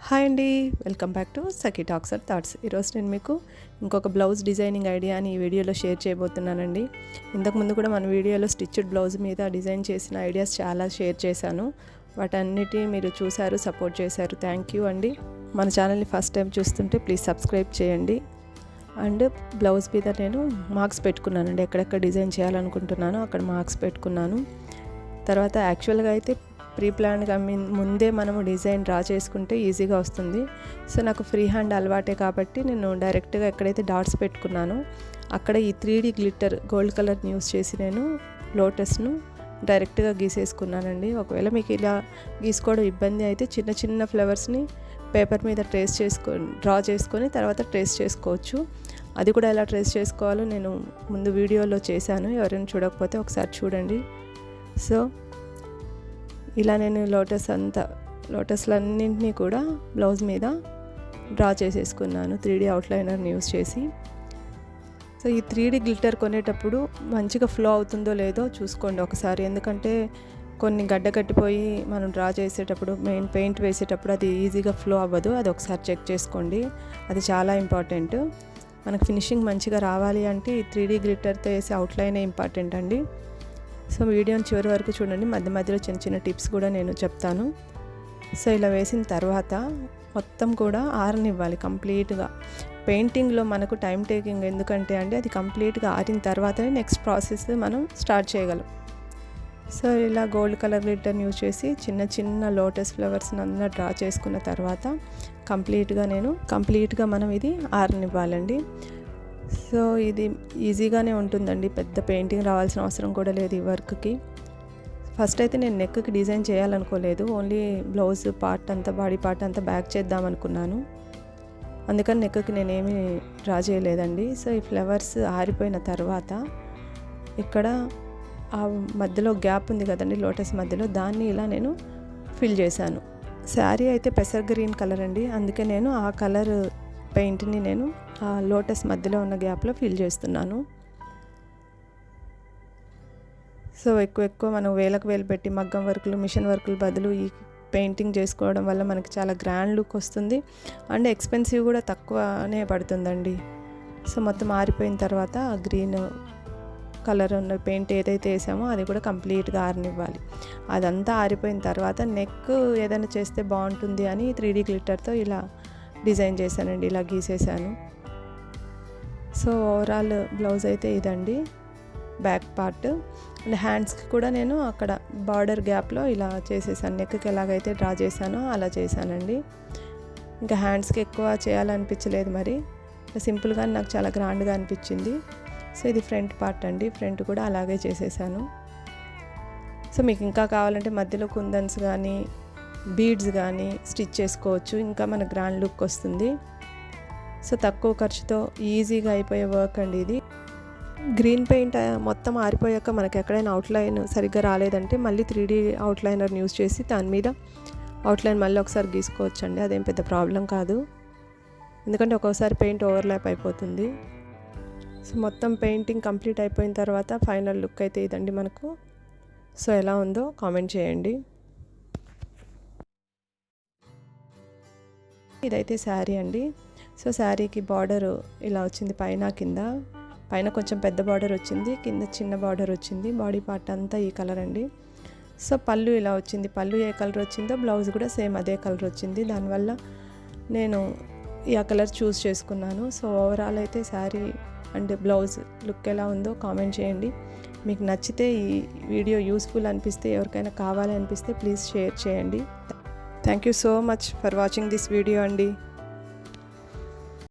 Hi అండి, welcome back to Sakhi talks and thoughts. ఈరోజు నేను మీకు ఇంకొక బ్లౌజ్ డిజైనింగ్ ఐడియాని ఈ వీడియోలో షేర్ చేయబోతున్నానండి. ఇంతకుముందు కూడా మన వీడియోలో స్టిచ్డ్ బ్లౌజ్ మీద డిజైన్ చేసిన ఐడియాస్ చాలా షేర్ చేశాను. వాటన్నిటి మీరు చూశారు, సపోర్ట్ చేశారు. థ్యాంక్ యూ అండి. మన ఛానల్ని ఫస్ట్ టైం చూస్తుంటే ప్లీజ్ సబ్స్క్రైబ్ చేయండి. అండ్ బ్లౌజ్ మీద నేను మార్క్స్ పెట్టుకున్నానండి. ఎక్కడెక్కడ డిజైన్ చేయాలనుకుంటున్నానో అక్కడ మార్క్స్ పెట్టుకున్నాను. తర్వాత యాక్చువల్గా అయితే ప్రీ ప్లాన్గా ముందే మనము డిజైన్ డ్రా చేసుకుంటే ఈజీగా వస్తుంది. సో నాకు ఫ్రీ హ్యాండ్ అలవాటే కాబట్టి నేను డైరెక్ట్గా ఎక్కడైతే డాట్స్ పెట్టుకున్నానో అక్కడ ఈ 3D గ్లిట్టర్ గోల్డ్ కలర్ని యూస్ చేసి నేను లోటస్ను డైరెక్ట్గా గీసేసుకున్నానండి. ఒకవేళ మీకు ఇలా గీసుకోవడం ఇబ్బంది అయితే చిన్న చిన్న ఫ్లవర్స్ని పేపర్ మీద డ్రా చేసుకొని తర్వాత ట్రేస్ చేసుకోవచ్చు. అది కూడా ఎలా ట్రేస్ చేసుకోవాలో నేను ముందు వీడియోలో చేశాను. ఎవరైనా చూడకపోతే ఒకసారి చూడండి. సో ఇలా నేను లోటస్లన్నింటినీ కూడా బ్లౌజ్ మీద డ్రా చేసేసుకున్నాను 3D అవుట్లైనర్ని యూస్ చేసి. సో ఈ 3D గ్లిట్టర్ కొనేటప్పుడు మంచిగా ఫ్లో అవుతుందో లేదో చూసుకోండి ఒకసారి. ఎందుకంటే కొన్ని గడ్డ కట్టిపోయి మనం డ్రా చేసేటప్పుడు పెయింట్ వేసేటప్పుడు అది ఈజీగా ఫ్లో అవ్వదు. అది ఒకసారి చెక్ చేసుకోండి. అది చాలా ఇంపార్టెంట్. మనకు ఫినిషింగ్ మంచిగా రావాలి అంటే ఈ 3D గ్లిట్టర్తో వేసే అవుట్లైనే ఇంపార్టెంట్ అండి. సో వీడియోని చివరి వరకు చూడండి. మధ్య మధ్యలో చిన్న చిన్న టిప్స్ కూడా నేను చెప్తాను. సో ఇలా వేసిన తర్వాత మొత్తం కూడా ఆరనివ్వాలి కంప్లీట్గా. పెయింటింగ్లో మనకు టైం టేకింగ్ ఎందుకంటే అండి అది కంప్లీట్గా ఆరిన తర్వాతనే నెక్స్ట్ ప్రాసెస్ మనం స్టార్ట్ చేయగలం. సో ఇలా గోల్డ్ కలర్ గ్లిట్టర్ని యూజ్ చేసి చిన్న చిన్న లోటస్ ఫ్లవర్స్ని అన్నీ డ్రా చేసుకున్న తర్వాత కంప్లీట్గా మనం ఇది ఆరనివ్వాలండి. సో ఇది ఈజీగానే ఉంటుందండి. పెద్ద పెయింటింగ్ రావాల్సిన అవసరం కూడా లేదు ఈ వర్క్కి. ఫస్ట్ అయితే నేను నెక్కి డిజైన్ చేయాలనుకోలేదు. ఓన్లీ బ్లౌజ్ పార్ట్ అంతా, బాడీ పార్ట్ అంతా బ్యాక్ చేద్దామనుకున్నాను. అందుకని నెక్కి నేనేమీ డ్రా చేయలేదండి. సో ఈ ఫ్లవర్స్ ఆరిపోయిన తర్వాత ఇక్కడ ఆ మధ్యలో గ్యాప్ ఉంది కదండి లోటస్ మధ్యలో, దాన్ని ఇలా నేను ఫిల్ చేశాను. శారీ అయితే పెసర్ గ్రీన్ కలర్ అండి. అందుకే నేను ఆ కలర్ పెయింట్ని నేను ఆ లోటస్ మధ్యలో ఉన్న గ్యాప్లో ఫిల్ చేస్తున్నాను. సో ఎక్కువ మనం వేలకు వేలు పెట్టి మగ్గం వర్కులు, మిషన్ వర్కులు బదులు ఈ పెయింటింగ్ చేసుకోవడం వల్ల మనకి చాలా గ్రాండ్ లుక్ వస్తుంది. అండ్ ఎక్స్పెన్సివ్ కూడా తక్కువనే పడుతుందండి. సో మొత్తం ఆరిపోయిన తర్వాత ఆ గ్రీన్ కలర్ ఉన్న పెయింట్ ఏదైతే వేసామో అది కూడా కంప్లీట్గా ఆరనివ్వాలి. అదంతా ఆరిపోయిన తర్వాత నెక్ ఏదైనా చేస్తే బాగుంటుంది అని 3D గ్లిట్టర్తో ఇలా డిజైన్ చేశానండి. ఇలా గీసేసాను. సో ఓవరాల్ బ్లౌజ్ అయితే ఇదండి బ్యాక్ పార్ట్. అండ్ హ్యాండ్స్కి కూడా నేను అక్కడ బార్డర్ గ్యాప్లో ఇలా చేసేసాను. నెక్కి ఎలాగైతే డ్రా చేశానో అలా చేశానండి. ఇంకా హ్యాండ్స్కి ఎక్కువ చేయాలనిపించలేదు, మరి సింపుల్గా నాకు చాలా గ్రాండ్గా అనిపించింది. సో ఇది ఫ్రంట్ పార్ట్ అండి. ఫ్రంట్ కూడా అలాగే చేసేసాను. సో మీకు ఇంకా కావాలంటే మధ్యలో కుందన్స్ కానీ బీడ్స్ కానీ స్టిచ్ చేసుకోవచ్చు. ఇంకా మన గ్రాండ్ లుక్ వస్తుంది. సో తక్కువ ఖర్చుతో ఈజీగా అయిపోయే వర్క్ అండి ఇది. గ్రీన్ పెయింట్ మొత్తం ఆరిపోయాక మనకి ఎక్కడైనా అవుట్లైన్ సరిగ్గా రాలేదంటే మళ్ళీ 3D అవుట్లైనర్ని యూస్ చేసి దాని మీద అవుట్లైన్ మళ్ళీ ఒకసారి గీసుకోవచ్చు అండి. అదేం పెద్ద ప్రాబ్లం కాదు, ఎందుకంటే ఒక్కోసారి పెయింట్ ఓవర్లాప్ అయిపోతుంది. సో మొత్తం పెయింటింగ్ కంప్లీట్ అయిపోయిన తర్వాత ఫైనల్ లుక్ అయితే ఇదండి మనకు. సో ఎలా ఉందో కామెంట్ చేయండి. ఇదైతే శారీ అండి. సో శారీకి బార్డర్ ఇలా వచ్చింది. పైన కొంచెం పెద్ద బార్డర్ వచ్చింది, కింద చిన్న బార్డర్ వచ్చింది. బాడీ పార్ట్ అంతా ఈ కలర్ అండి. సో పళ్ళు ఇలా వచ్చింది. పళ్ళు ఏ కలర్ వచ్చిందో బ్లౌజ్ కూడా సేమ్ అదే కలర్ వచ్చింది. దానివల్ల నేను ఈ కలర్ చూస్ చేసుకున్నాను. సో ఓవరాల్ అయితే శారీ అండ్ బ్లౌజ్ లుక్ ఎలా ఉందో కామెంట్ చేయండి. మీకు నచ్చితే ఈ వీడియో యూస్ఫుల్ అనిపిస్తే, ఎవరికైనా కావాలి అనిపిస్తే ప్లీజ్ షేర్ చేయండి. Thank you so much for watching this video అండి.